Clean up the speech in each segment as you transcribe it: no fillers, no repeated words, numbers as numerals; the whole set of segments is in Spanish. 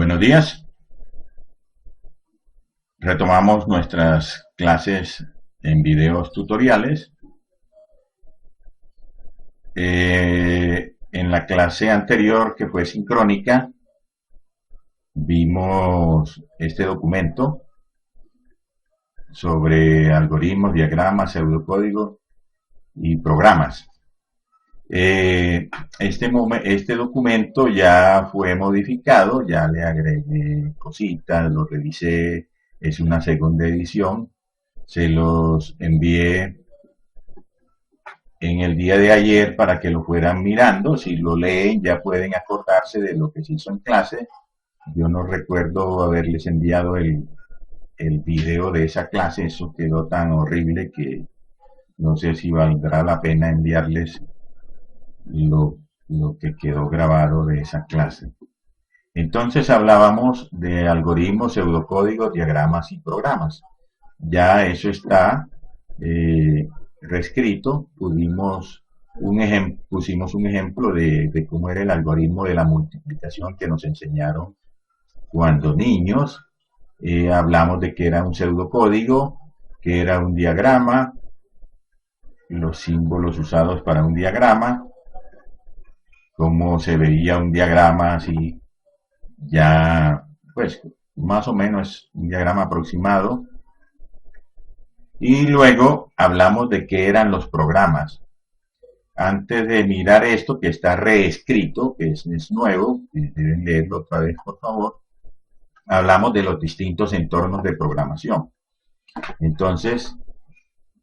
Buenos días. Retomamos nuestras clases en videos tutoriales. En la clase anterior, que fue sincrónica, vimos este documento sobre algoritmos, diagramas, pseudocódigos y programas. Este documento ya fue modificado, ya le agregué cositas, lo revisé, es una segunda edición, se los envié en el día de ayer para que lo fueran mirando. Si lo leen ya pueden acordarse de lo que se hizo en clase. Yo no recuerdo haberles enviado el video de esa clase, eso quedó tan horrible que no sé si valdrá la pena enviarles lo que quedó grabado de esa clase. Entonces hablábamos de algoritmos, pseudocódigos, diagramas y programas. Ya eso está reescrito. Pusimos un ejemplo de cómo era el algoritmo de la multiplicación que nos enseñaron cuando niños. Hablamos de que era un pseudocódigo, que era un diagrama, los símbolos usados para un diagrama, cómo se veía un diagrama así, ya pues más o menos un diagrama aproximado. Y luego hablamos de qué eran los programas. Antes de mirar esto, que está reescrito, que es nuevo, deben leerlo otra vez por favor, hablamos de los distintos entornos de programación. Entonces,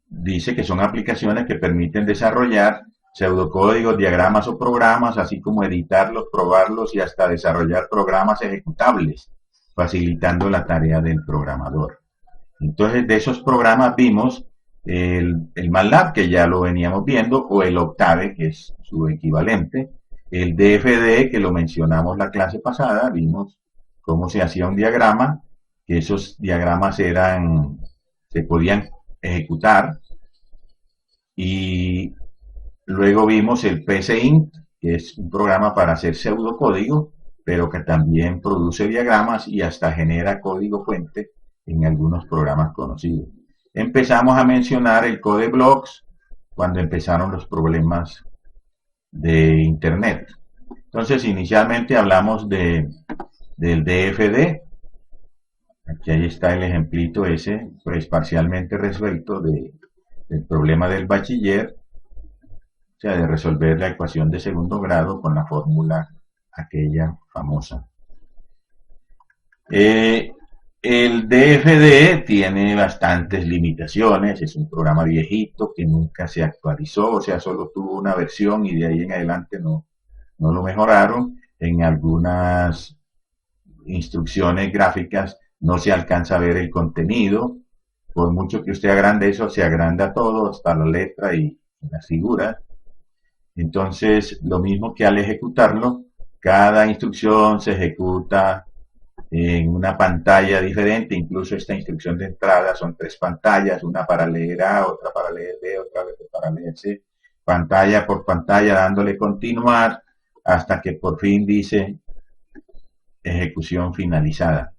dice que son aplicaciones que permiten desarrollar pseudocódigos, diagramas o programas, así como editarlos, probarlos y hasta desarrollar programas ejecutables, facilitando la tarea del programador. Entonces, de esos programas vimos el MATLAB, que ya lo veníamos viendo, o el Octave, que es su equivalente, el DFD, que lo mencionamos la clase pasada, vimos cómo se hacía un diagrama, que esos diagramas se podían ejecutar, y luego vimos el PCInt, que es un programa para hacer pseudocódigo, pero que también produce diagramas y hasta genera código fuente en algunos programas conocidos. Empezamos a mencionar el CodeBlocks cuando empezaron los problemas de Internet. Entonces, inicialmente hablamos del DFD. Aquí ahí está el ejemplito ese, pues parcialmente resuelto del problema del bachiller, o sea, de resolver la ecuación de segundo grado con la fórmula aquella famosa. El DFD tiene bastantes limitaciones, es un programa viejito que nunca se actualizó, o sea, solo tuvo una versión y de ahí en adelante no lo mejoraron. En algunas instrucciones gráficas no se alcanza a ver el contenido, por mucho que usted agrande eso, se agranda todo, hasta la letra y las figuras. Entonces, lo mismo que al ejecutarlo, cada instrucción se ejecuta en una pantalla diferente, incluso esta instrucción de entrada son 3 pantallas, una para leer A, otra para leer B, otra para leer C, pantalla por pantalla dándole continuar hasta que por fin dice ejecución finalizada.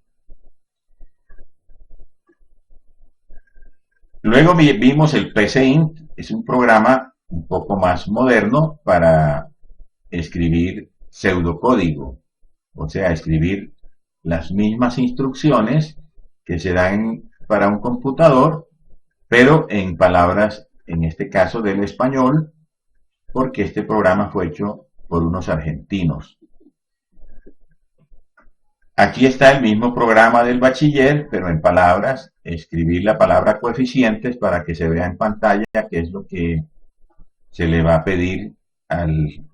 Luego vimos el PCInt, es un programa un poco más moderno para escribir pseudocódigo, o sea, escribir las mismas instrucciones que se dan para un computador, pero en palabras, en este caso del español, porque este programa fue hecho por unos argentinos. Aquí está el mismo programa del bachiller, pero en palabras, escribir la palabra coeficientes para que se vea en pantalla, que es lo que se le va a pedir al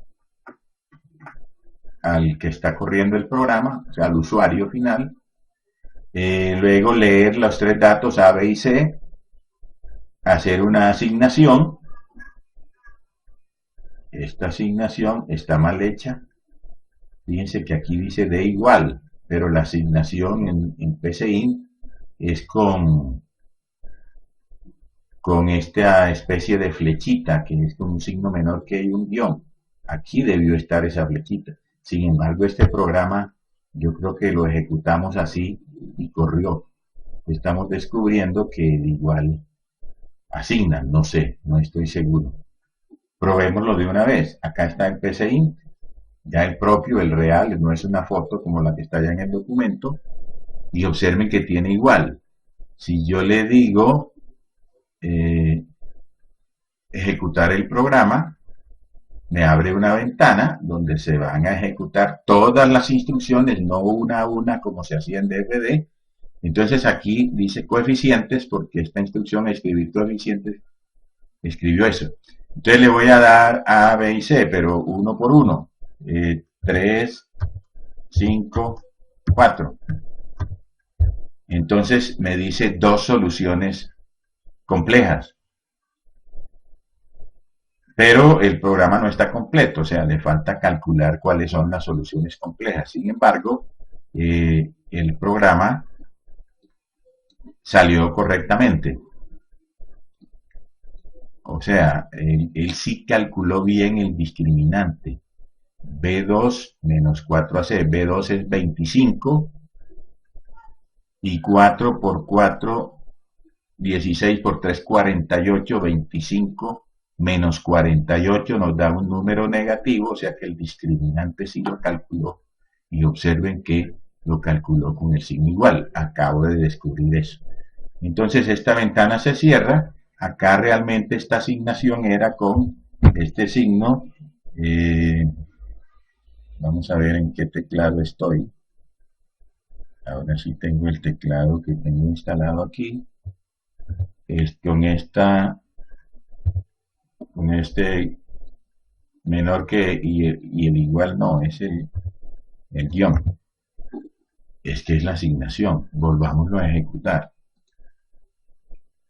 que está corriendo el programa, o sea, al usuario final. Luego leer los 3 datos A, B y C, hacer una asignación. Esta asignación está mal hecha. Fíjense que aquí dice D igual, pero la asignación en PCInt es con esta especie de flechita, que es con un signo menor que un guión. Aquí debió estar esa flechita. Sin embargo, este programa yo creo que lo ejecutamos así y corrió. Estamos descubriendo que igual asignan, no sé, no estoy seguro. Probémoslo de una vez. Acá está el PCI, ya el propio, el real, no es una foto como la que está ya en el documento. Y observen que tiene igual. Si yo le digo ejecutar el programa, me abre una ventana donde se van a ejecutar todas las instrucciones, no una a una como se hacía en DFD. Entonces aquí dice coeficientes porque esta instrucción escribir coeficientes escribió eso. Entonces le voy a dar A, B y C, pero uno por uno. 3, 5, 4. Entonces me dice dos soluciones complejas. Pero el programa no está completo, o sea, le falta calcular cuáles son las soluciones complejas. Sin embargo, el programa salió correctamente. O sea, él sí calculó bien el discriminante. B2 menos 4AC. B2 es 25 y 4 por 4, 16 por 3, 48, 25 menos 48 nos da un número negativo, o sea que el discriminante sí lo calculó. Y observen que lo calculó con el signo igual. Acabo de descubrir eso. Entonces esta ventana se cierra. Acá realmente esta asignación era con este signo. Vamos a ver en qué teclado estoy. Ahora sí tengo el teclado que tengo instalado aquí. Es con este menor que y el igual no, es el guión. Es que es la asignación. Volvámoslo a ejecutar.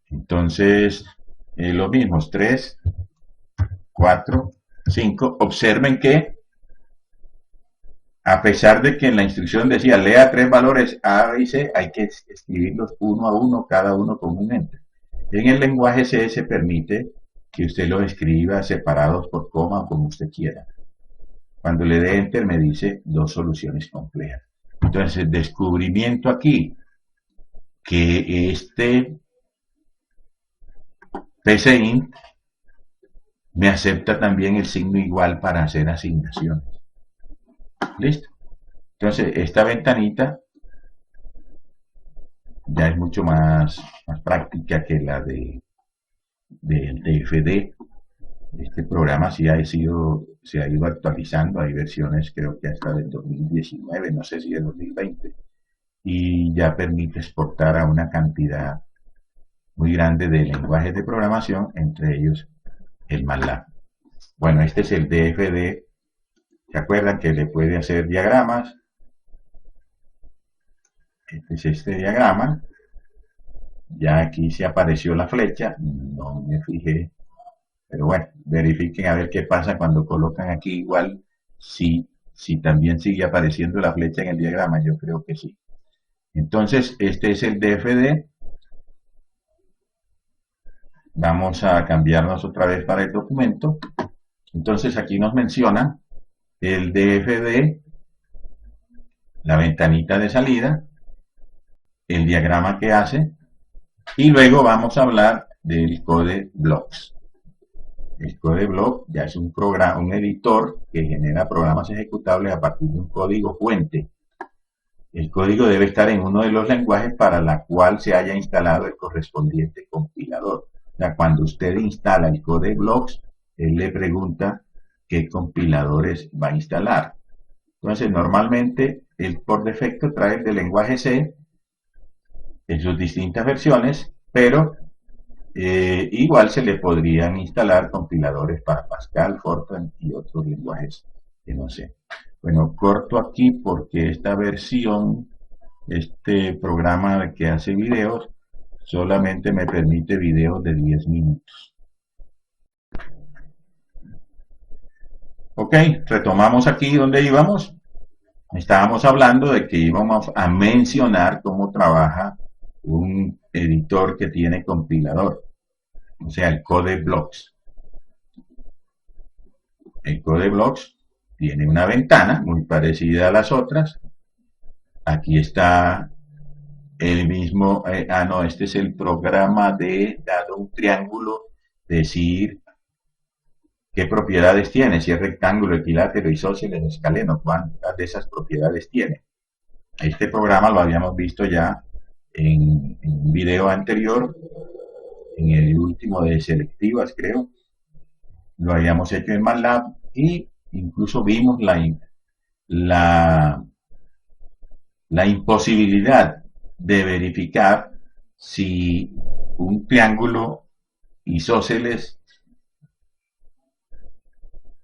Entonces, lo mismo, 3, 4, 5. Observen que a pesar de que en la instrucción decía lea tres valores A, B y C, hay que escribirlos uno a uno, cada uno comúnmente. En el lenguaje C se permite que usted los escriba separados por coma o como usted quiera. Cuando le dé enter me dice dos soluciones complejas. Entonces, el descubrimiento aquí que este PCInt me acepta también el signo igual para hacer asignaciones. ¿Listo? Entonces, esta ventanita ya es mucho más práctica que la del DFD. Este programa sí se ha ido actualizando, hay versiones creo que hasta del 2019, no sé si de 2020, y ya permite exportar a una cantidad muy grande de lenguajes de programación, entre ellos el MATLAB. Bueno, este es el DFD. ¿Se acuerdan que le puede hacer diagramas? Este es este diagrama. Ya aquí se apareció la flecha, no me fijé. Pero bueno, verifiquen a ver qué pasa cuando colocan aquí igual, si también sigue apareciendo la flecha en el diagrama, yo creo que sí. Entonces, este es el DFD. Vamos a cambiarnos otra vez para el documento. Entonces, aquí nos menciona el DFD, la ventanita de salida, el diagrama que hace, y luego vamos a hablar del code blocks. El CodeBlock ya es un programa, un editor que genera programas ejecutables a partir de un código fuente. El código debe estar en uno de los lenguajes para la cual se haya instalado el correspondiente compilador. O sea, cuando usted instala el CodeBlocks, él le pregunta qué compiladores va a instalar. Entonces, normalmente, él por defecto trae el del lenguaje C en sus distintas versiones, pero igual se le podrían instalar compiladores para Pascal, Fortran y otros lenguajes que no sé. Bueno, corto aquí porque esta versión, este programa que hace videos, solamente me permite videos de 10 minutos. Ok, retomamos aquí donde íbamos. Estábamos hablando de que íbamos a mencionar cómo trabaja un editor que tiene compilador, o sea, el CodeBlocks. El CodeBlocks tiene una ventana muy parecida a las otras, Aquí está el mismo, no, este es el programa de, dado un triángulo, decir qué propiedades tiene, si es rectángulo, equilátero, isósceles, escaleno, cuántas de esas propiedades tiene. Este programa lo habíamos visto ya en un video anterior, en el último de selectivas, creo. Lo habíamos hecho en MATLAB y incluso vimos la imposibilidad de verificar si un triángulo isósceles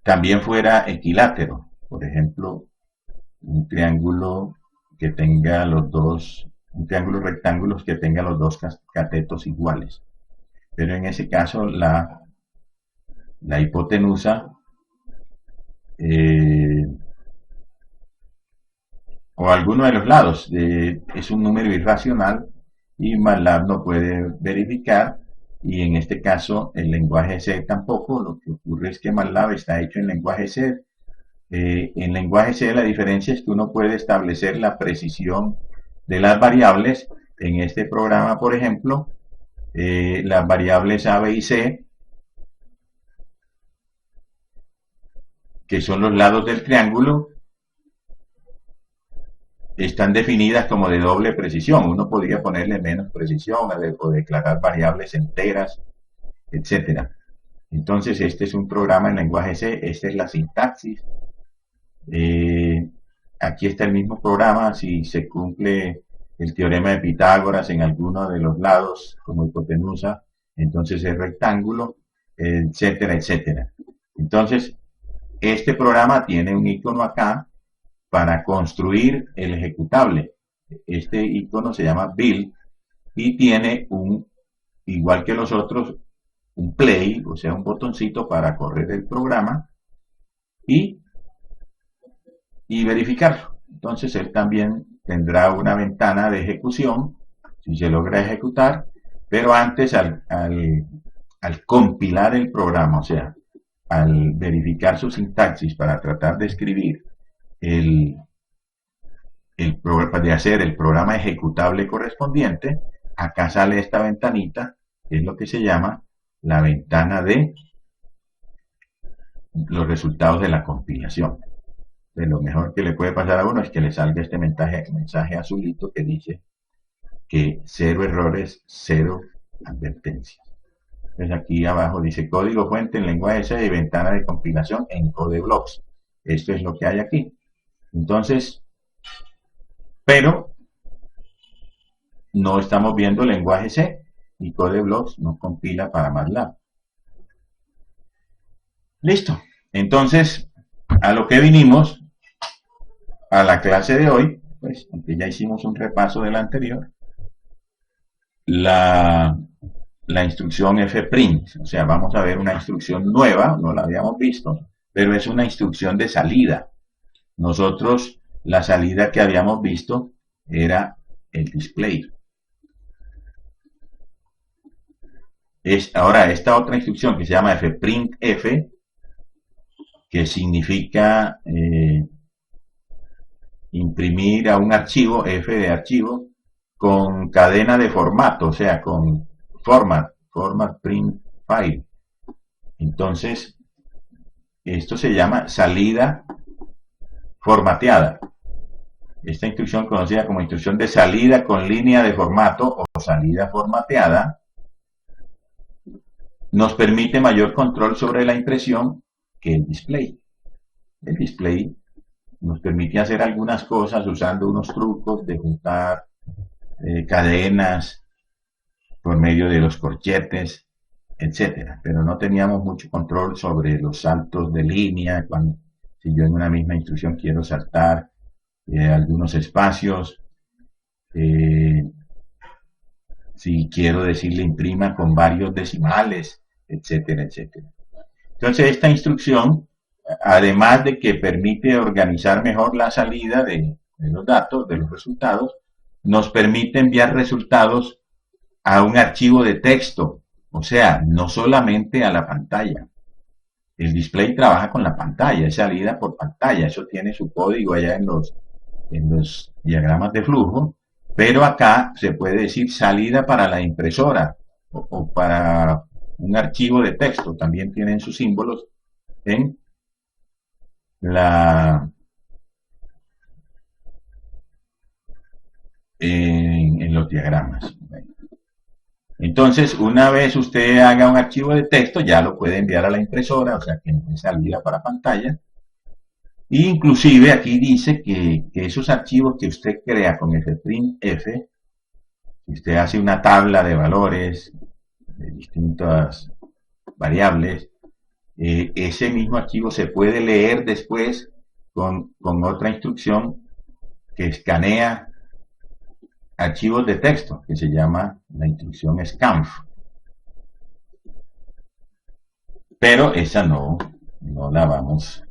también fuera equilátero. Por ejemplo, un triángulo que tenga un triángulo rectángulos que tenga los dos catetos iguales. Pero en ese caso la hipotenusa o alguno de los lados es un número irracional y MATLAB no puede verificar, y en este caso el lenguaje C tampoco. Lo que ocurre es que MATLAB está hecho en lenguaje C. En lenguaje C la diferencia es que uno puede establecer la precisión de las variables. En este programa, por ejemplo, las variables A, B y C, que son los lados del triángulo, están definidas como de doble precisión. Uno podría ponerle menos precisión o declarar variables enteras, etc. Entonces este es un programa en lenguaje C. Esta es la sintaxis. Aquí está el mismo programa. Si se cumple el teorema de Pitágoras en alguno de los lados como hipotenusa, entonces es rectángulo, etcétera, etcétera. Entonces este programa tiene un icono acá para construir el ejecutable. Este icono se llama build y tiene igual que los otros, un play, o sea, un botoncito para correr el programa y verificarlo. Entonces él también tendrá una ventana de ejecución si se logra ejecutar, pero antes al compilar el programa, o sea, al verificar su sintaxis para tratar de escribir de hacer el programa ejecutable correspondiente, acá sale esta ventanita, que es lo que se llama la ventana de los resultados de la compilación. De lo mejor que le puede pasar a uno es que le salga este mensaje azulito que dice que 0 errores, 0 advertencias. Entonces aquí abajo dice código fuente en lenguaje C y ventana de compilación en CodeBlocks. Esto es lo que hay aquí. Entonces, pero no estamos viendo lenguaje C y CodeBlocks no compila para MATLAB. Listo. Entonces, a lo que vinimos, a la clase de hoy, pues, aunque ya hicimos un repaso de la anterior, la instrucción fprint, o sea, vamos a ver una instrucción nueva, no la habíamos visto, pero es una instrucción de salida. Nosotros, la salida que habíamos visto era el display. Ahora, esta otra instrucción que se llama fprintf, que significa imprimir a un archivo, F de archivo, con cadena de formato, o sea, con format print file. Entonces, esto se llama salida formateada. Esta instrucción, conocida como instrucción de salida con línea de formato o salida formateada, nos permite mayor control sobre la impresión que el display. El display nos permite hacer algunas cosas usando unos trucos de juntar cadenas por medio de los corchetes, etcétera. Pero no teníamos mucho control sobre los saltos de línea, si yo en una misma instrucción quiero saltar algunos espacios, si quiero decirle imprima con varios decimales, etcétera, etcétera. Entonces esta instrucción, además de que permite organizar mejor la salida de los datos, de los resultados, nos permite enviar resultados a un archivo de texto, o sea, no solamente a la pantalla. El display trabaja con la pantalla, es salida por pantalla, eso tiene su código allá en los en los diagramas de flujo, pero acá se puede decir salida para la impresora o para un archivo de texto. También tienen sus símbolos en la en los diagramas. Entonces, una vez usted haga un archivo de texto, ya lo puede enviar a la impresora, o sea que es salida para pantalla. E inclusive aquí dice que esos archivos que usted crea con fprintf, si usted hace una tabla de valores de distintas variables, ese mismo archivo se puede leer después con otra instrucción que escanea archivos de texto, que se llama la instrucción scanf. Pero esa no la vamos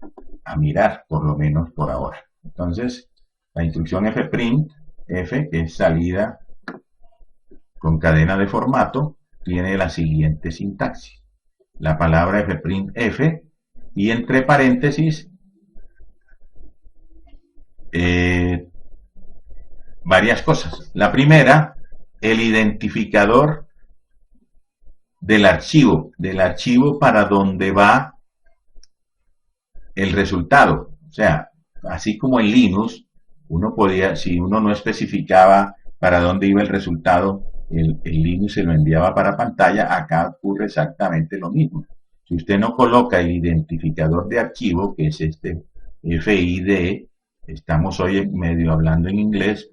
a mirar, por lo menos por ahora. Entonces, la instrucción fprintf, que es salida con cadena de formato, tiene la siguiente sintaxis. La palabra fprintf y entre paréntesis varias cosas. La primera, el identificador del archivo para donde va el resultado. O sea, así como en Linux, uno podía, si uno no especificaba para dónde iba el resultado, el Linux se lo enviaba para pantalla. Acá ocurre exactamente lo mismo. Si usted no coloca el identificador de archivo, que es este FID, estamos hoy medio hablando en inglés,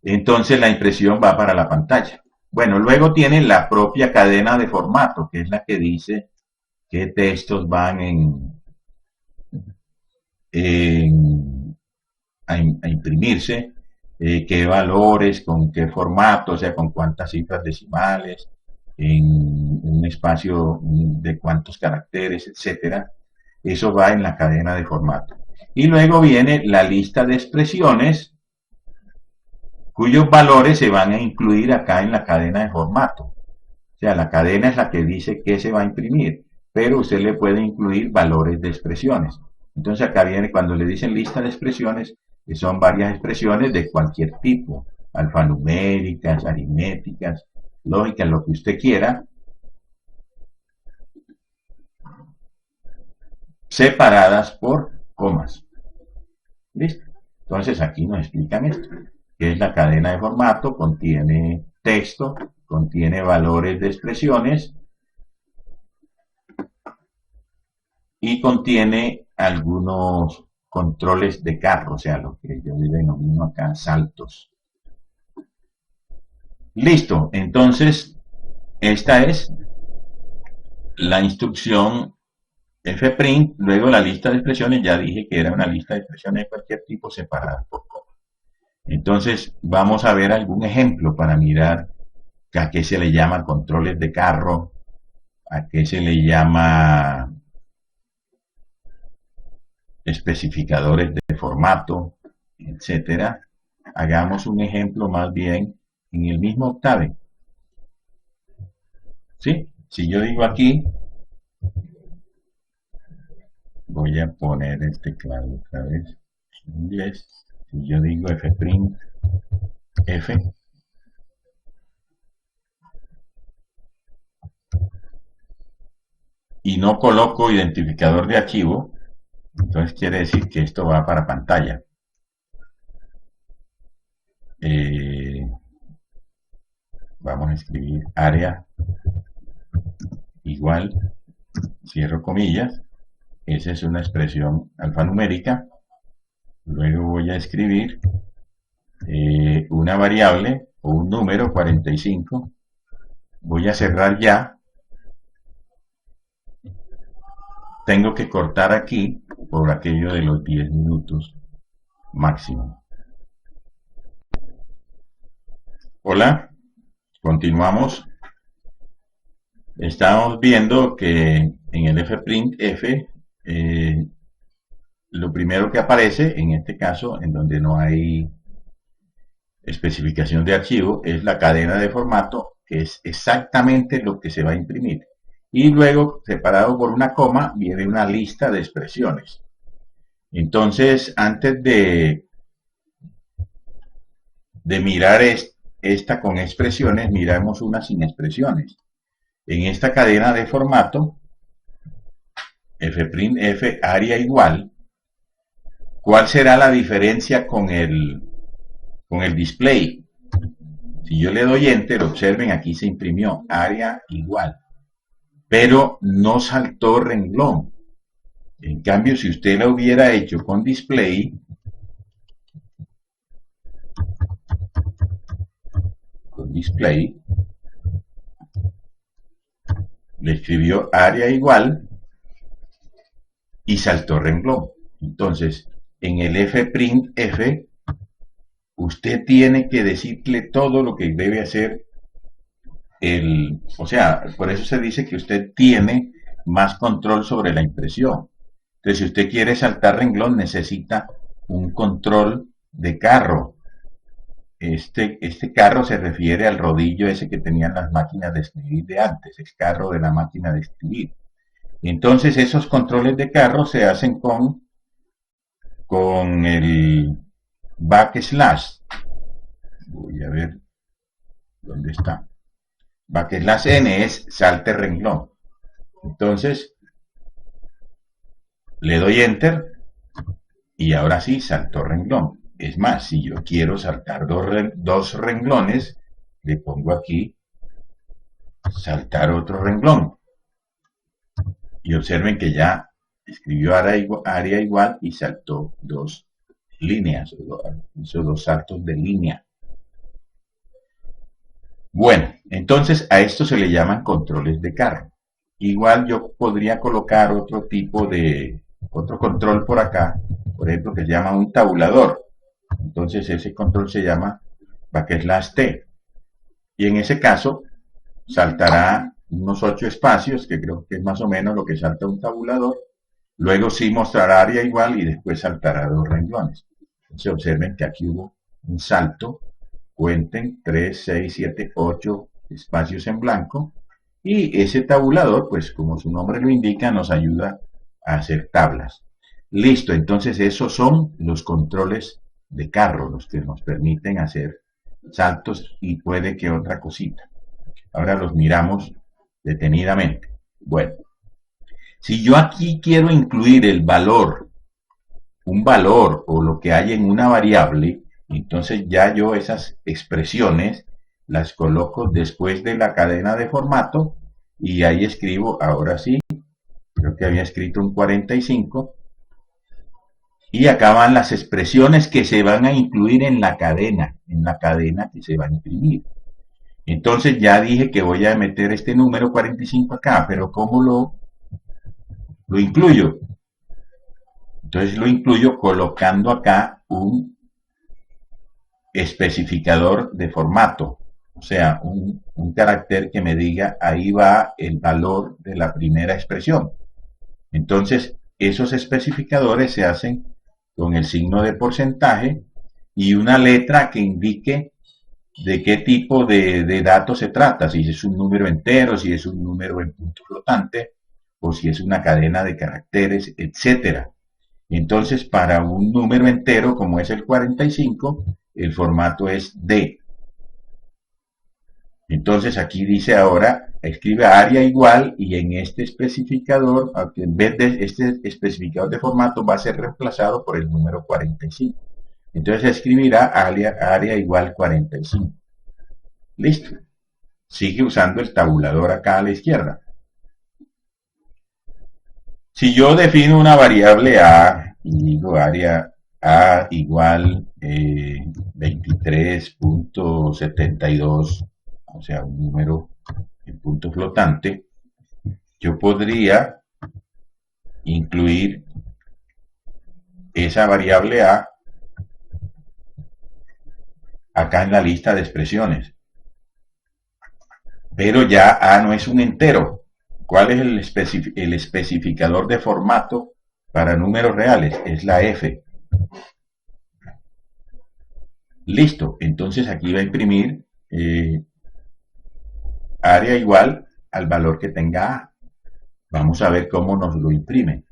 entonces la impresión va para la pantalla. Bueno, luego tiene la propia cadena de formato, que es la que dice qué textos van a imprimirse, qué valores, con qué formato, o sea, con cuántas cifras decimales, en un espacio de cuántos caracteres, etcétera. Eso va en la cadena de formato. Y luego viene la lista de expresiones, cuyos valores se van a incluir acá en la cadena de formato. O sea, la cadena es la que dice qué se va a imprimir, pero usted le puede incluir valores de expresiones. Entonces acá viene cuando le dicen lista de expresiones, que son varias expresiones de cualquier tipo, alfanuméricas, aritméticas, lógicas, lo que usted quiera, separadas por comas. ¿Listo? Entonces aquí nos explican esto, que es la cadena de formato, contiene texto, contiene valores de expresiones y contiene algunos controles de carro, o sea, lo que yo denomino acá saltos. Listo, entonces esta es la instrucción fprint, luego la lista de expresiones, ya dije que era una lista de expresiones de cualquier tipo separada por coma. Entonces vamos a ver algún ejemplo para mirar a qué se le llama controles de carro, a qué se le llama especificadores de formato, etcétera. Hagamos un ejemplo más bien en el mismo Octave. ¿Sí? Si yo digo aquí, voy a poner el teclado otra vez en inglés. Si yo digo fprint f, y no coloco identificador de archivo, entonces quiere decir que esto va para pantalla. Vamos a escribir área igual, cierro comillas, esa es una expresión alfanumérica. Luego voy a escribir una variable o un número 45. Voy a cerrar ya. Tengo que cortar aquí por aquello de los 10 minutos máximo. Hola, continuamos. Estamos viendo que en el fprintf lo primero que aparece, en este caso, en donde no hay especificación de archivo, es la cadena de formato, que es exactamente lo que se va a imprimir. Y luego, separado por una coma, viene una lista de expresiones. Entonces, antes de de mirar esta con expresiones, miramos una sin expresiones. En esta cadena de formato, f'F área igual, ¿cuál será la diferencia con el display? Si yo le doy enter, observen, aquí se imprimió área igual, pero no saltó renglón. En cambio, si usted lo hubiera hecho con display, le escribió área igual y saltó renglón. Entonces, en el f'printf, usted tiene que decirle todo lo que debe hacer o sea, por eso se dice que usted tiene más control sobre la impresión. Entonces, si usted quiere saltar renglón, necesita un control de carro. Este carro se refiere al rodillo ese que tenían las máquinas de escribir de antes, el carro de la máquina de escribir. Entonces, esos controles de carro se hacen con el backslash. Voy a ver dónde está. Backslash n es salte renglón. Entonces, le doy enter y ahora sí saltó renglón. Es más, si yo quiero saltar dos renglones, le pongo aquí saltar otro renglón. Y observen que ya escribió área igual y saltó dos líneas, hizo dos saltos de línea. Bueno, entonces a esto se le llaman controles de carro. Igual yo podría colocar otro control por acá, por ejemplo, que se llama un tabulador. Entonces ese control se llama \t. Y en ese caso saltará unos 8 espacios, que creo que es más o menos lo que salta un tabulador. Luego sí mostrará área igual y después saltará dos renglones. Entonces observen que aquí hubo un salto. Cuenten 3, 6, 7, 8 espacios en blanco. Y ese tabulador, pues como su nombre lo indica, nos ayuda a hacer tablas. Listo, entonces esos son los controles de carro, los que nos permiten hacer saltos y puede que otra cosita. Ahora los miramos detenidamente. Bueno, si yo aquí quiero incluir un valor o lo que hay en una variable, entonces ya yo esas expresiones las coloco después de la cadena de formato y ahí escribo, ahora sí, creo que había escrito un 45, y acá van las expresiones que se van a incluir en la cadena que se va a imprimir. Entonces ya dije que voy a meter este número 45 acá, pero ¿cómo lo incluyo? Entonces lo incluyo colocando acá un especificador de formato, o sea, un carácter que me diga ahí va el valor de la primera expresión. Entonces, esos especificadores se hacen con el signo de porcentaje y una letra que indique de qué tipo de datos se trata, si es un número entero, si es un número en punto flotante, o si es una cadena de caracteres, etcétera. Entonces, para un número entero, como es el 45, el formato es D. Entonces, aquí dice ahora, escribe área igual, y en este especificador, en vez de este especificador de formato, va a ser reemplazado por el número 45. Entonces, escribirá área igual 45. Listo. Sigue usando el tabulador acá a la izquierda. Si yo defino una variable A y digo área A igual 23.72, o sea, un número en punto flotante, yo podría incluir esa variable A acá en la lista de expresiones. Pero ya A no es un entero. ¿Cuál es el especificador de formato para números reales? Es la F. Listo. Entonces aquí va a imprimir área igual al valor que tenga A. Vamos a ver cómo nos lo imprime.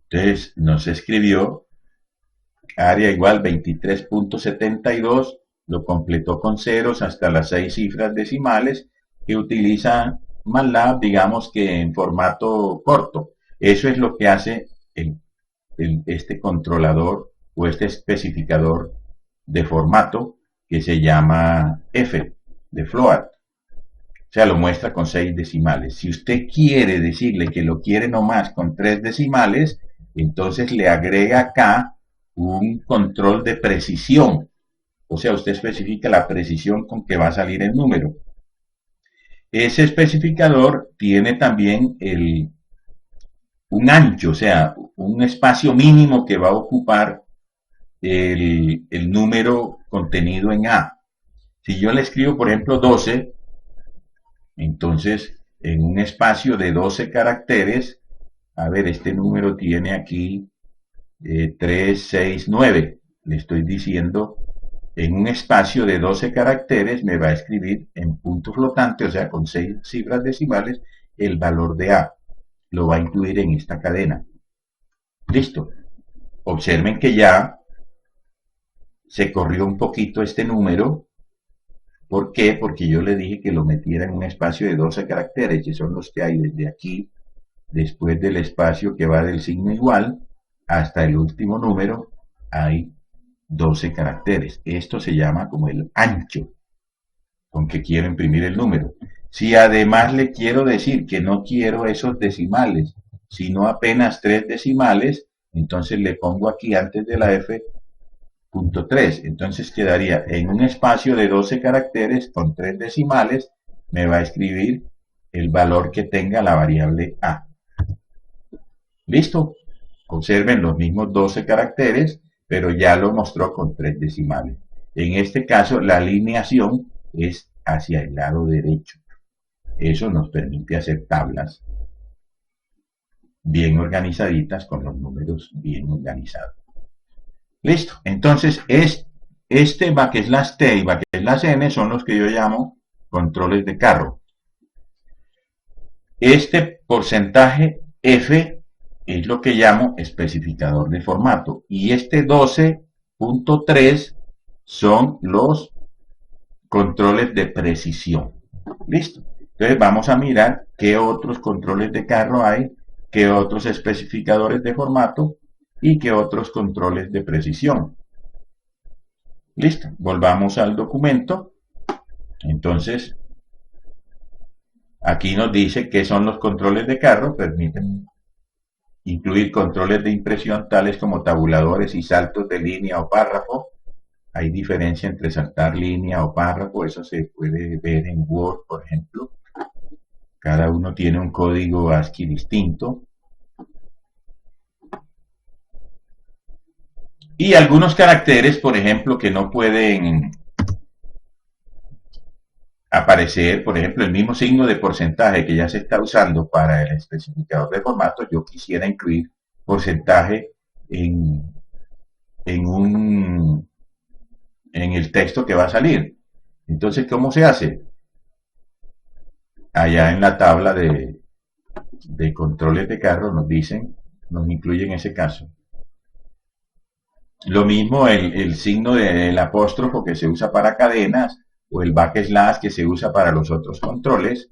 Entonces nos escribió área igual 23.72, lo completó con ceros hasta las 6 cifras decimales que utiliza MATLAB, digamos que en formato corto. Eso es lo que hace este controlador o este especificador de formato que se llama F, de float. O sea, lo muestra con 6 decimales. Si usted quiere decirle que lo quiere nomás con 3 decimales, entonces le agrega acá un control de precisión. O sea, usted especifica la precisión con que va a salir el número. Ese especificador tiene también un ancho, o sea, un espacio mínimo que va a ocupar el número contenido en A. Si yo le escribo, por ejemplo, 12, entonces en un espacio de 12 caracteres, a ver, este número tiene aquí 3, 6, 9. Le estoy diciendo, en un espacio de 12 caracteres me va a escribir en punto flotante, o sea, con 6 cifras decimales, el valor de A. Lo va a incluir en esta cadena. Listo. Observen que ya se corrió un poquito este número. ¿Por qué? Porque yo le dije que lo metiera en un espacio de 12 caracteres, que son los que hay desde aquí, después del espacio que va del signo igual, hasta el último número, hay 12 caracteres. Esto se llama como el ancho con que quiero imprimir el número. Si además le quiero decir que no quiero esos decimales, sino apenas 3 decimales, entonces le pongo aquí antes de la F .3. Entonces quedaría en un espacio de 12 caracteres con 3 decimales, me va a escribir el valor que tenga la variable A. ¿Listo? Observen los mismos 12 caracteres, pero ya lo mostró con 3 decimales. En este caso, la alineación es hacia el lado derecho. Eso nos permite hacer tablas bien organizaditas con los números bien organizados. Listo. Entonces, este \t y \n son los que yo llamo controles de carro. Este porcentaje F es lo que llamo especificador de formato. Y este 12.3 son los controles de precisión. Listo. Entonces vamos a mirar qué otros controles de carro hay, qué otros especificadores de formato y qué otros controles de precisión. Listo. Volvamos al documento. Entonces, aquí nos dice qué son los controles de carro. Permiten incluir controles de impresión tales como tabuladores y saltos de línea o párrafo. Hay diferencia entre saltar línea o párrafo, eso se puede ver en Word, por ejemplo. Cada uno tiene un código ASCII distinto. Y algunos caracteres, por ejemplo, que no pueden aparecer, por ejemplo, el mismo signo de porcentaje que ya se está usando para el especificador de formato, yo quisiera incluir porcentaje en el texto que va a salir. Entonces, ¿cómo se hace? Allá en la tabla de controles de carro nos dicen, nos incluyen ese caso. Lo mismo el signo del apóstrofo que se usa para cadenas o el backslash que se usa para los otros controles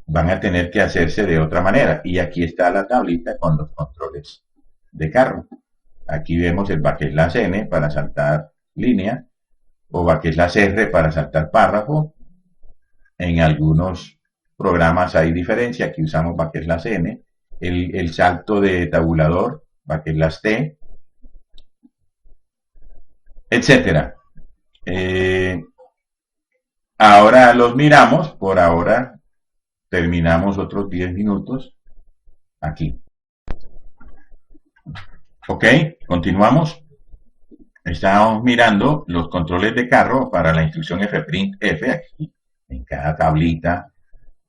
van a tener que hacerse de otra manera. Y aquí está la tablita con los controles de carro. Aquí vemos el backslash n para saltar línea o backslash r para saltar párrafo. En algunos programas hay diferencia, aquí usamos backslash n. El salto de tabulador, backslash t, etcétera. Ahora los miramos, por ahora terminamos otros 10 minutos aquí. Ok, continuamos. Estamos mirando los controles de carro para la instrucción fprintf. Aquí en cada tablita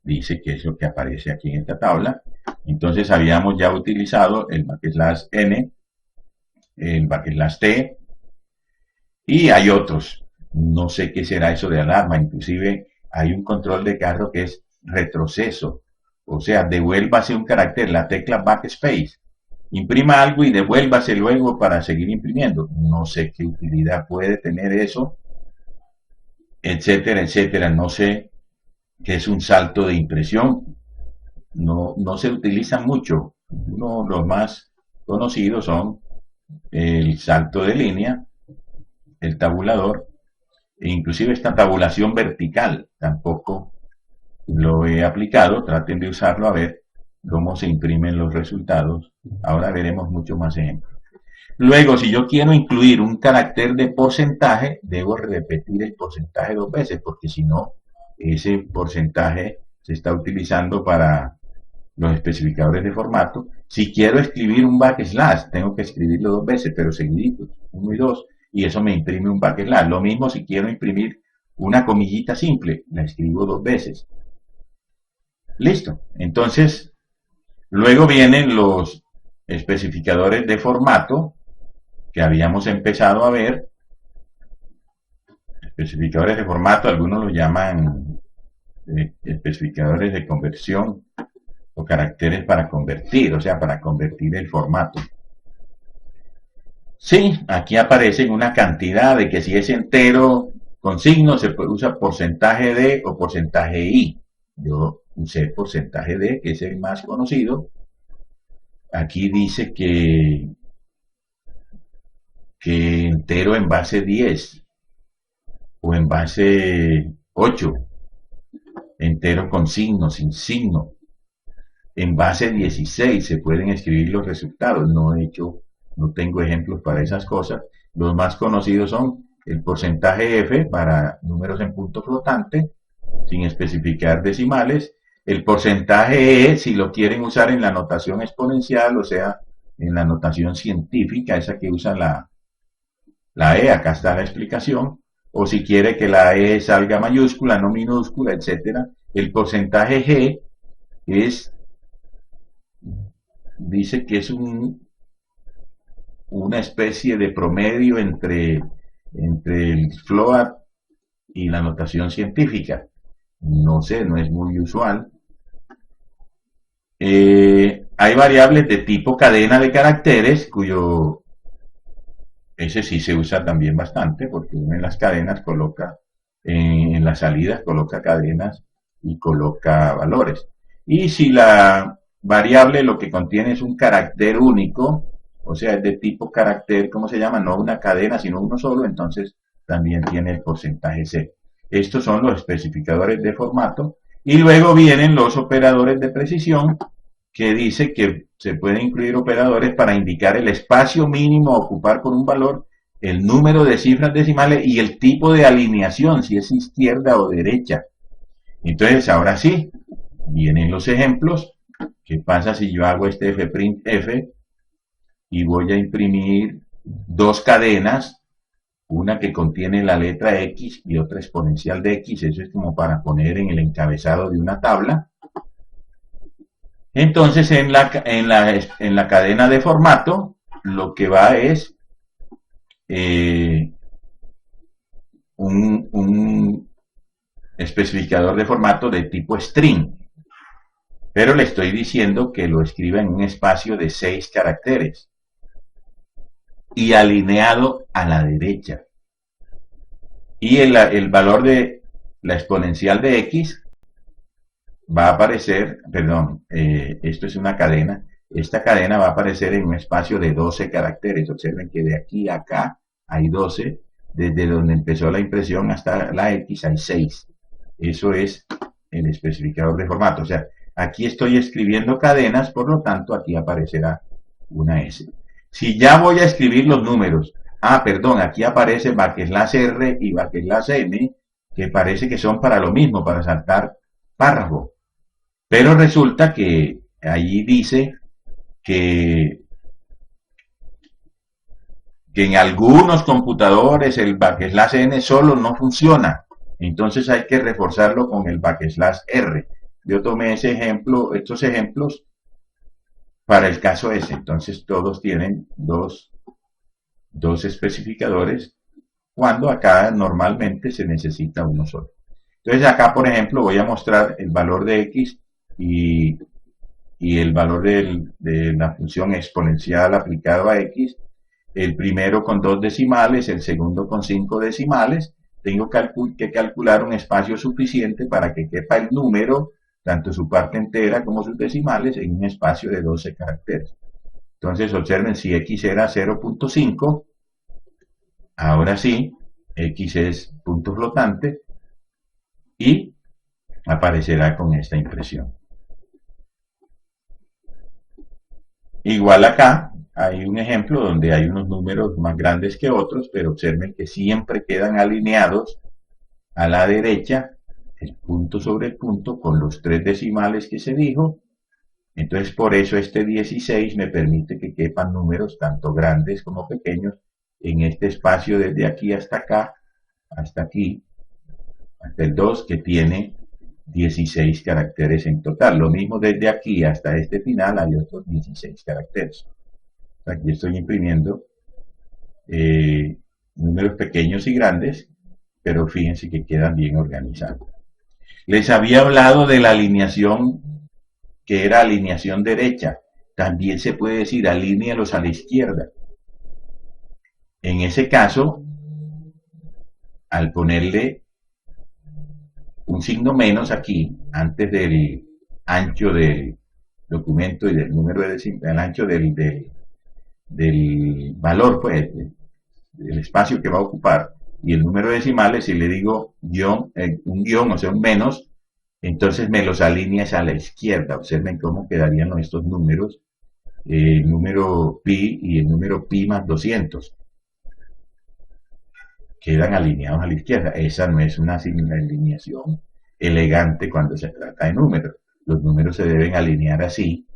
dice qué es lo que aparece aquí en esta tabla. Entonces habíamos ya utilizado el backslash n, el backslash t, y hay otros. No sé qué será eso de alarma. Inclusive hay un control de carro que es retroceso. O sea, devuélvase un carácter, la tecla backspace. imprima algo y devuélvase luego para seguir imprimiendo. No sé qué utilidad puede tener eso, etcétera, etcétera. No sé qué es un salto de impresión. No se utilizan mucho. Uno de los más conocidos son el salto de línea, el tabulador, e inclusive esta tabulación vertical tampoco lo he aplicado. Traten de usarlo a ver cómo se imprimen los resultados. Ahora veremos mucho más ejemplos. Luego, si yo quiero incluir un carácter de porcentaje, debo repetir el porcentaje 2 veces, porque si no, ese porcentaje se está utilizando para los especificadores de formato. Si quiero escribir un backslash, tengo que escribirlo 2 veces, pero seguiditos, 1 y 2, y eso me imprime un backslash. Lo mismo si quiero imprimir una comillita simple, la escribo 2 veces. Listo. Entonces, luego vienen los especificadores de formato que habíamos empezado a ver. Especificadores de formato, algunos los llaman especificadores de conversión o caracteres para convertir, o sea, para convertir el formato. Sí, aquí aparecen una cantidad de que si es entero con signo se usa porcentaje de o porcentaje i. Yo usé porcentaje de, que es el más conocido. Aquí dice que entero en base 10 o en base 8, entero con signo, sin signo. En base 16 se pueden escribir los resultados. No tengo ejemplos para esas cosas. Los más conocidos son el porcentaje F para números en punto flotante, sin especificar decimales. El porcentaje E, si lo quieren usar en la notación exponencial, o sea, en la notación científica, esa que usa la E, acá está la explicación. O si quiere que la E salga mayúscula, no minúscula, etcétera. El porcentaje G dice que es una especie de promedio entre el float y la notación científica. No sé, no es muy usual. Hay variables de tipo cadena de caracteres, ese sí se usa también bastante, porque uno en las cadenas coloca, en las salidas coloca cadenas y coloca valores. Y si la variable lo que contiene es un carácter único, o sea, es de tipo carácter, ¿cómo se llama? No una cadena, sino uno solo, entonces también tiene el porcentaje C. Estos son los especificadores de formato. Y luego vienen los operadores de precisión, que dice que se pueden incluir operadores para indicar el espacio mínimo a ocupar por un valor, el número de cifras decimales y el tipo de alineación, si es izquierda o derecha. Entonces, ahora sí, vienen los ejemplos. ¿Qué pasa si yo hago este fprintf y voy a imprimir 2 cadenas, una que contiene la letra X y otra exponencial de X? Eso es como para poner en el encabezado de una tabla. Entonces, en la cadena de formato, lo que va es un especificador de formato de tipo string. Pero le estoy diciendo que lo escriba en un espacio de 6 caracteres y alineado a la derecha. Y el valor de la exponencial de X va a aparecer, perdón, esto es una cadena. Esta cadena va a aparecer en un espacio de 12 caracteres. Observen que de aquí a acá hay 12. Desde donde empezó la impresión hasta la X hay 6. Eso es el especificador de formato. O sea, aquí estoy escribiendo cadenas, por lo tanto aquí aparecerá una S. Si ya voy a escribir los números, perdón, aquí aparece backslash R y backslash M, que parece que son para lo mismo, para saltar párrafo. Pero resulta que allí dice que en algunos computadores el backslash N solo no funciona. Entonces hay que reforzarlo con el backslash R. Yo tomé estos ejemplos para el caso ese. Entonces todos tienen dos especificadores, cuando acá normalmente se necesita uno solo. Entonces acá, por ejemplo, voy a mostrar el valor de X y y el valor de la función exponencial aplicado a x, el primero con 2 decimales, el segundo con 5 decimales, tengo que calcular un espacio suficiente para que quepa el número, tanto su parte entera como sus decimales, en un espacio de 12 caracteres. Entonces observen, si x era 0.5, ahora sí, x es punto flotante y aparecerá con esta impresión. Igual acá hay un ejemplo donde hay unos números más grandes que otros, pero observen que siempre quedan alineados a la derecha, el punto sobre el punto, con los 3 decimales que se dijo. Entonces, por eso este 16 me permite que quepan números tanto grandes como pequeños en este espacio desde aquí hasta acá, hasta aquí, hasta el 2, que tiene 16 caracteres en total. Lo mismo desde aquí hasta este final hay otros 16 caracteres. Aquí estoy imprimiendo números pequeños y grandes, pero fíjense que quedan bien organizados. Les había hablado de la alineación, que era alineación derecha. También se puede decir alínealos a la izquierda. En ese caso, al ponerle un signo menos aquí, antes del ancho del documento y del número de el ancho del valor, pues, del espacio que va a ocupar, y el número de decimales, si le digo un guión, o sea, un menos, entonces me los alineas a la izquierda. Observen cómo quedarían estos números, el número pi y el número pi más 200. Quedan alineados a la izquierda. Esa no es una alineación elegante cuando se trata de números. Los números se deben alinear así,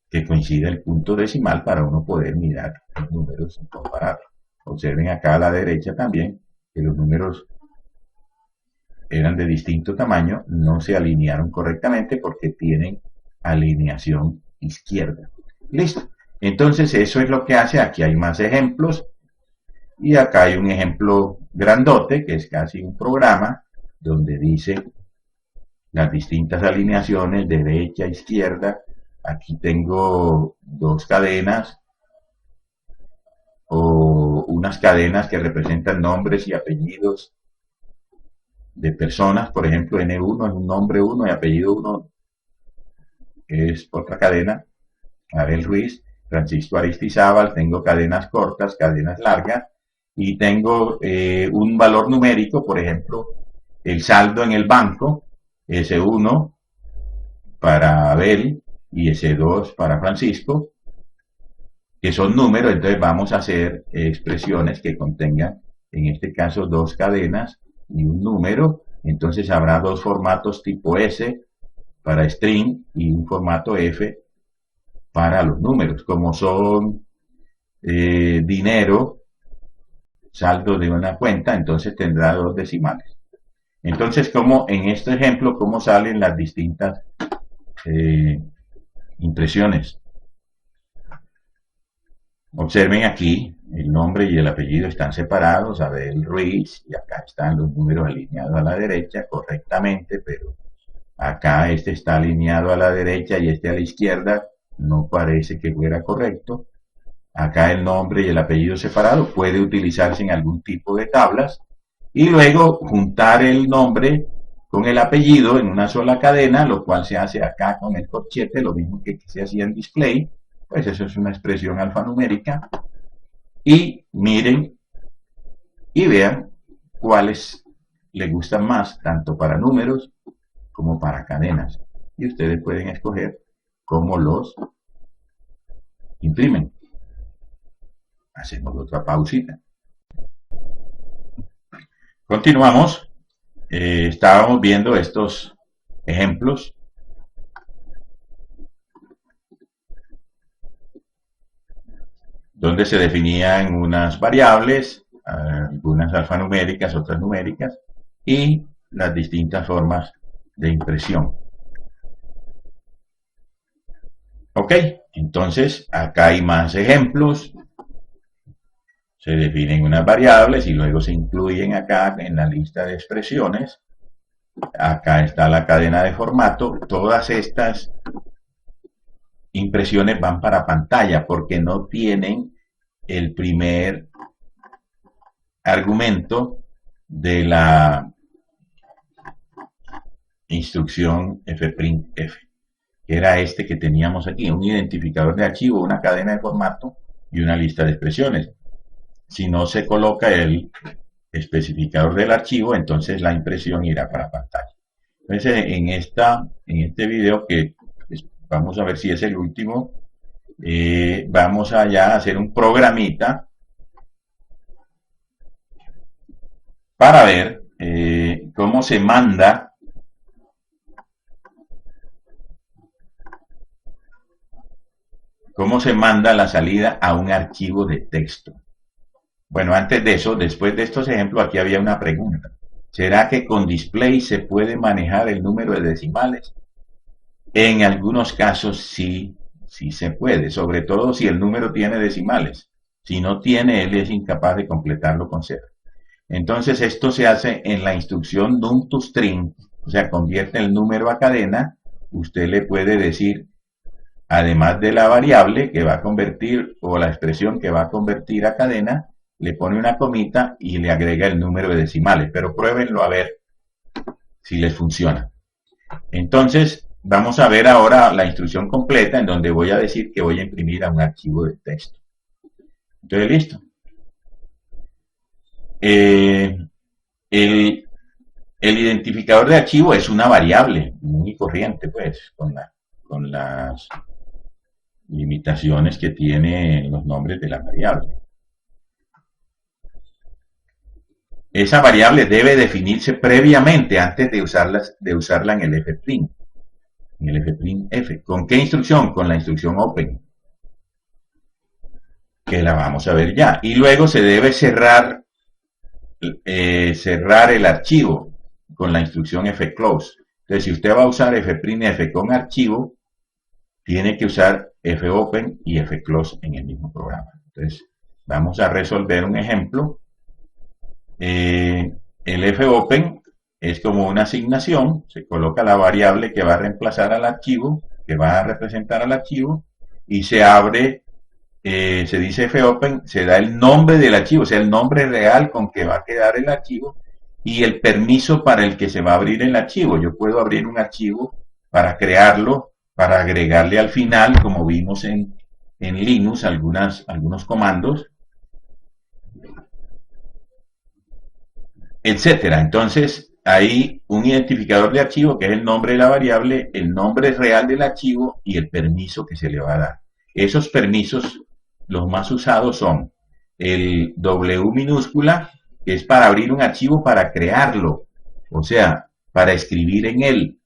que coincida el punto decimal para uno poder mirar los números y compararlos. Observen acá a la derecha también que los números eran de distinto tamaño, no se alinearon correctamente porque tienen alineación izquierda. Listo. Entonces eso es lo que hace. Aquí hay más ejemplos. Y acá hay un ejemplo grandote, que es casi un programa, donde dice las distintas alineaciones, derecha, izquierda. Aquí tengo dos cadenas, o unas cadenas que representan nombres y apellidos de personas. Por ejemplo, N1 es un nombre 1 y apellido 1 es otra cadena. Abel Ruiz, Francisco Aristizábal. Tengo cadenas cortas, cadenas largas. Y tengo un valor numérico, por ejemplo, el saldo en el banco, S1 para Abel y S2 para Francisco, que son números. Entonces vamos a hacer expresiones que contengan, en este caso, dos cadenas y un número. Entonces habrá dos formatos tipo S para string y un formato F para los números. Como son dinero, saldo de una cuenta, entonces tendrá dos decimales. Entonces, como en este ejemplo, cómo salen las distintas impresiones. Observen aquí, el nombre y el apellido están separados, Abel Ruiz, y acá están los números alineados a la derecha correctamente, pero acá este está alineado a la derecha y este a la izquierda, no parece que fuera correcto. Acá el nombre y el apellido separado puede utilizarse en algún tipo de tablas, y luego juntar el nombre con el apellido en una sola cadena, lo cual se hace acá con el corchete, lo mismo que se hacía en display. Pues eso es una expresión alfanumérica. Y miren y vean cuáles les gustan más, tanto para números como para cadenas. Y ustedes pueden escoger cómo los imprimen. Hacemos otra pausita. Continuamos. Estábamos viendo estos ejemplos donde se definían unas variables, algunas alfanuméricas, otras numéricas, y las distintas formas de impresión. Ok, entonces acá hay más ejemplos. Se definen unas variables y luego se incluyen acá en la lista de expresiones. Acá está la cadena de formato. Todas estas impresiones van para pantalla porque no tienen el primer argumento de la instrucción fprintf, que era este que teníamos aquí, un identificador de archivo, una cadena de formato y una lista de expresiones. Si no se coloca el especificador del archivo, entonces la impresión irá para pantalla. Entonces, en este video, que vamos a ver si es el último, vamos allá a hacer un programita para ver cómo se manda la salida a un archivo de texto. Bueno, antes de eso, después de estos ejemplos, aquí había una pregunta. ¿Será que con display se puede manejar el número de decimales? En algunos casos sí se puede, sobre todo si el número tiene decimales. Si no tiene, él es incapaz de completarlo con cero. Entonces esto se hace en la instrucción num to string, o sea, convierte el número a cadena. Usted le puede decir, además de la variable que va a convertir, o la expresión que va a convertir a cadena, le pone una comita y le agrega el número de decimales, pero pruébenlo a ver si les funciona. Entonces, vamos a ver ahora la instrucción completa en donde voy a decir que voy a imprimir a un archivo de texto. Entonces, listo. El identificador de archivo es una variable muy corriente, pues, con las limitaciones que tienen los nombres de la variable. Esa variable debe definirse previamente antes de usarla en el fprint. En el fprintf. ¿Con qué instrucción? Con la instrucción open, que la vamos a ver ya. Y luego se debe cerrar el archivo con la instrucción fclose. Entonces, si usted va a usar fprintf con archivo, tiene que usar fopen y fclose en el mismo programa. Entonces, vamos a resolver un ejemplo. El fopen es como una asignación, se coloca la variable que va a reemplazar al archivo, que va a representar al archivo, y se abre, se dice fopen, se da el nombre del archivo, o sea, el nombre real con que va a quedar el archivo, y el permiso para el que se va a abrir el archivo. Yo puedo abrir un archivo para crearlo, para agregarle al final, como vimos en Linux, algunos comandos, etcétera. Entonces, hay un identificador de archivo que es el nombre de la variable, el nombre real del archivo y el permiso que se le va a dar. Esos permisos, los más usados son el W minúscula, que es para abrir un archivo para crearlo, o sea, para escribir en él.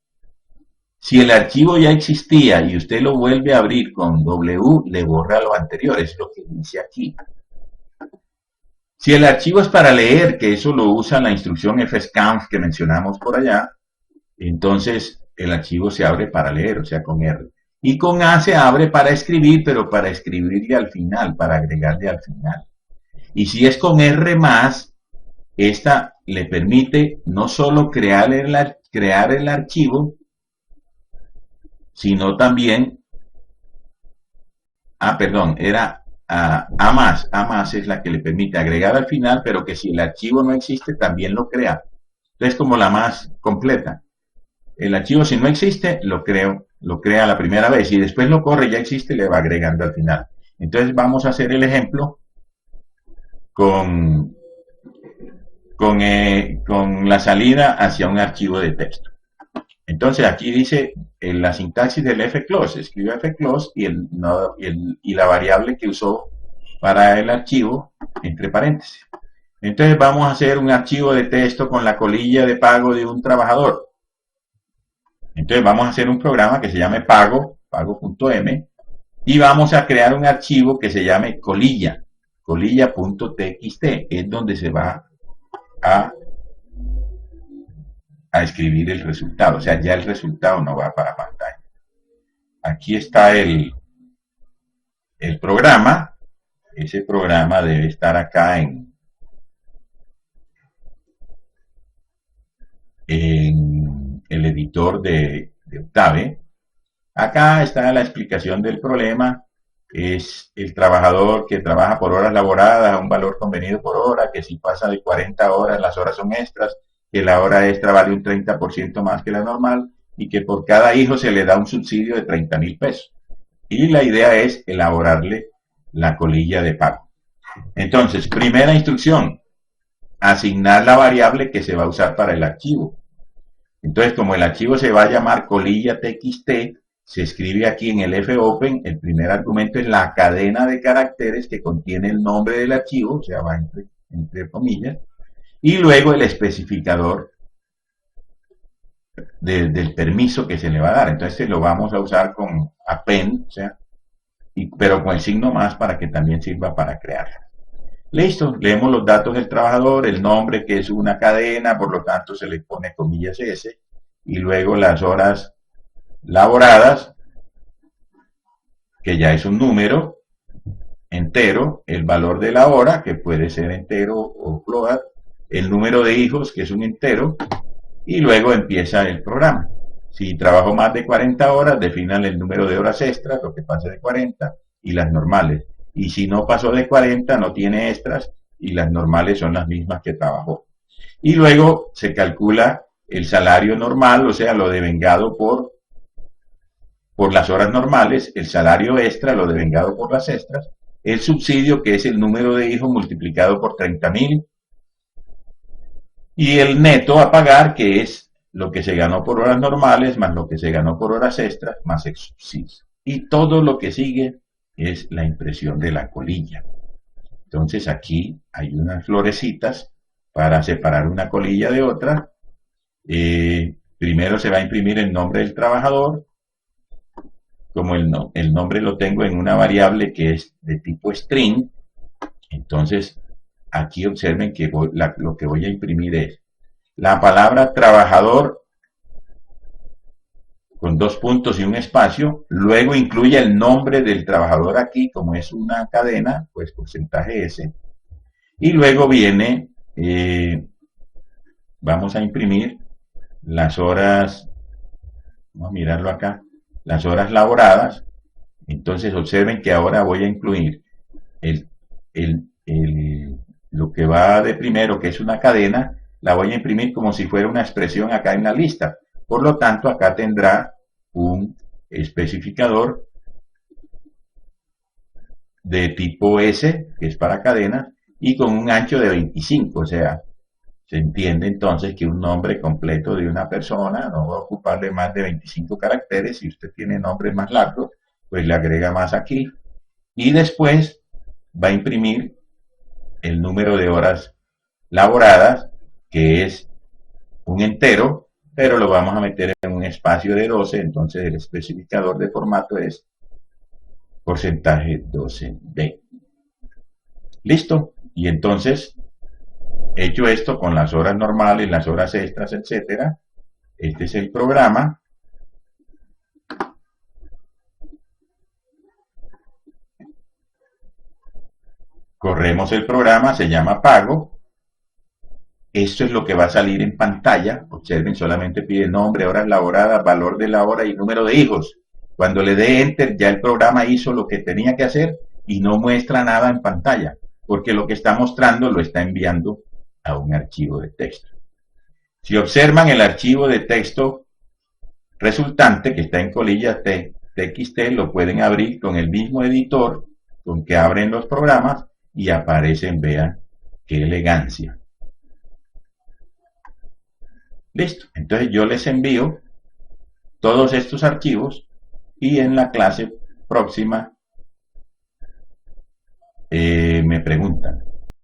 Si el archivo ya existía y usted lo vuelve a abrir con W, le borra lo anterior, es lo que dice aquí. Si el archivo es para leer, que eso lo usa la instrucción fscanf que mencionamos por allá, entonces el archivo se abre para leer, o sea, con R. Y con A se abre para escribir, pero para escribirle al final, para agregarle al final. Y si es con R+, esta le permite no solo crear el archivo, sino también, era A más es la que le permite agregar al final, pero que si el archivo no existe, también lo crea. Es como la más completa. El archivo, si no existe, lo crea la primera vez y después lo corre, ya existe, le va agregando al final. Entonces vamos a hacer el ejemplo con la salida hacia un archivo de texto. Entonces aquí dice la sintaxis del fclose, escribe fclose y la variable que usó para el archivo entre paréntesis. Entonces vamos a hacer un archivo de texto con la colilla de pago de un trabajador. Entonces vamos a hacer un programa que se llame pago.m, y vamos a crear un archivo que se llame colilla.txt, es donde se va a escribir el resultado, o sea, ya el resultado no va para pantalla. Aquí está el programa. Ese programa debe estar acá en el editor de Octave. Acá está la explicación del problema. Es el trabajador que trabaja por horas laboradas a un valor convenido por hora, que si pasa de 40 horas, las horas son extras, que la hora extra vale un 30% más que la normal y que por cada hijo se le da un subsidio de 30.000 pesos. Y la idea es elaborarle la colilla de pago. Entonces, primera instrucción, asignar la variable que se va a usar para el archivo. Entonces, como el archivo se va a llamar colilla txt, se escribe aquí en el fopen, el primer argumento es la cadena de caracteres que contiene el nombre del archivo, o sea, va entre comillas, y luego el especificador del permiso que se le va a dar. Entonces lo vamos a usar con append, o sea, pero con el signo más para que también sirva para crearla. Listo, leemos los datos del trabajador, el nombre que es una cadena, por lo tanto se le pone comillas S, y luego las horas laboradas, que ya es un número entero, el valor de la hora, que puede ser entero o float, el número de hijos, que es un entero, y luego empieza el programa. Si trabajo más de 40 horas, definan el número de horas extras, lo que pase de 40, y las normales. Y si no pasó de 40, no tiene extras, y las normales son las mismas que trabajó. Y luego se calcula el salario normal, o sea, lo devengado por las horas normales, el salario extra, lo devengado por las extras, el subsidio, que es el número de hijos multiplicado por 30.000, y el neto a pagar, que es lo que se ganó por horas normales, más lo que se ganó por horas extras, más el subsidio. Y todo lo que sigue es la impresión de la colilla. Entonces aquí hay unas florecitas para separar una colilla de otra. Primero se va a imprimir el nombre del trabajador. Como el nombre lo tengo en una variable que es de tipo string, entonces aquí observen que lo que voy a imprimir es la palabra trabajador con 2 puntos y un espacio, luego incluye el nombre del trabajador aquí, como es una cadena, pues porcentaje S, y luego viene, vamos a imprimir las horas, vamos a mirarlo acá, las horas laboradas. Entonces observen que ahora voy a incluir lo que va de primero, que es una cadena, la voy a imprimir como si fuera una expresión acá en la lista. Por lo tanto, acá tendrá un especificador de tipo S, que es para cadena, y con un ancho de 25, o sea, se entiende entonces que un nombre completo de una persona no va a ocuparle más de 25 caracteres. Si usted tiene nombres más largos, pues le agrega más aquí. Y después va a imprimir el número de horas laboradas, que es un entero, pero lo vamos a meter en un espacio de 12, entonces el especificador de formato es porcentaje 12b. Listo. Y entonces, hecho esto con las horas normales, las horas extras, etcétera, este es el programa. Corremos el programa, se llama pago. Esto es lo que va a salir en pantalla. Observen, solamente pide nombre, horas laboradas, valor de la hora y número de hijos. Cuando le dé Enter, ya el programa hizo lo que tenía que hacer y no muestra nada en pantalla, porque lo que está mostrando lo está enviando a un archivo de texto. Si observan el archivo de texto resultante, que está en colilla txt, lo pueden abrir con el mismo editor con que abren los programas y aparecen, vean, qué elegancia. Listo, entonces yo les envío todos estos archivos y en la clase próxima me preguntan.